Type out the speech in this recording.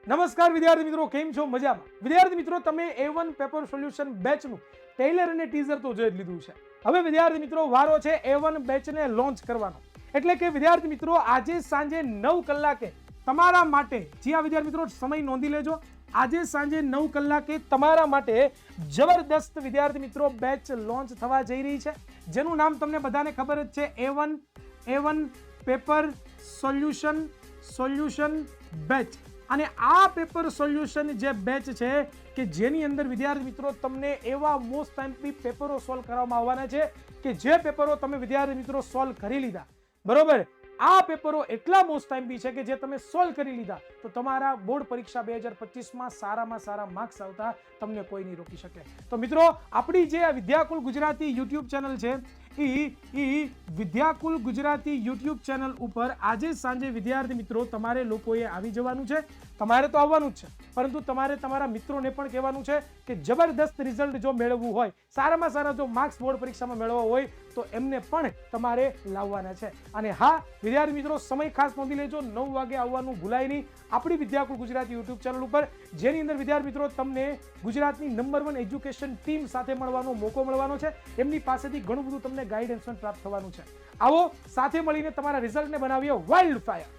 નમસ્કાર વિદ્યાર્થી મિત્રો, કેમ છો? મજામાં? વિદ્યાર્થી મિત્રો, તમે A1 પેપર સોલ્યુશન બેચનું ટેલર અને ટીઝર તો જોઈ જ લીધું છે. હવે વિદ્યાર્થી મિત્રો, વારો છે A1 બેચને લોન્ચ કરવાનો. એટલે કે વિદ્યાર્થી મિત્રો, આજે સાંજે 9 કલાકે તમારા માટે, જી આ વિદ્યાર્થી મિત્રો સમય નોંધી લેજો, આજે સાંજે 9 કલાકે તમારા માટે જબરદસ્ત વિદ્યાર્થી મિત્રો બેચ લોન્ચ થવા જઈ રહી છે, જેનું નામ તમને બધાને ખબર જ છે, A1 પેપર સોલ્યુશન બેચ. અને આ પેપર સોલ્યુશન જે બેચ છે કે જેની અંદર વિદ્યાર્થી મિત્રો તમને એવા મોસ્ટ ટાઈમથી પેપરો સોલ્વ કરવામાં આવવાના છે કે જે પેપરો તમે વિદ્યાર્થી મિત્રો સોલ્વ કરી લીધા, બરોબર, આ પેપરો એટલા મોસ્ટ ટાઈમથી છે કે જે તમે સોલ્વ કરી લીધા તો તમારા બોર્ડ પરીક્ષા 2025માં સારામાં સારા માર્ક્સ આવતા તમને કોઈ નહીં રોકી શકે. તો મિત્રો, આપણી જે વિદ્યાકુલ ગુજરાતી યુટ્યુબ ચેનલ છે એ વિદ્યાકુલ ગુજરાતી યુટ્યુબ ચેનલ ઉપર આજે સાંજે વિદ્યાર્થી મિત્રો તમારે લોકોએ આવી જવાનું છે. તમારે તો આવવાનું જ છે, પરંતુ તમારે તમારા મિત્રોને પણ કહેવાનું છે કે જબરદસ્ત રિઝલ્ટ જો મેળવવું હોય, સારામાં સારા જો માર્ક્સ બોર્ડ પરીક્ષામાં મેળવવા હોય તો એમને પણ તમારે લાવવાના છે. અને હા વિદ્યાર્થી મિત્રો, સમય ખાસ નોંધી લેજો, 9 વાગે આવવાનું ભૂલાય નહીં આપણી વિદ્યાકુલ ગુજરાતી યુટ્યુબ ચેનલ ઉપર, જેની અંદર વિદ્યાર્થી મિત્રો તમને ગુજરાતની નંબર 1 એજ્યુકેશન ટીમ સાથે મળવાનો મોકો મળવાનો છે. એમની પાસેથી ઘણું બધું તમને ગાઈડન્સ પ્રાપ્ત થવાનું છે. આવો સાથે મળીને તમારા રિઝલ્ટને બનાવીએ વાઇલ્ડ ફાયર.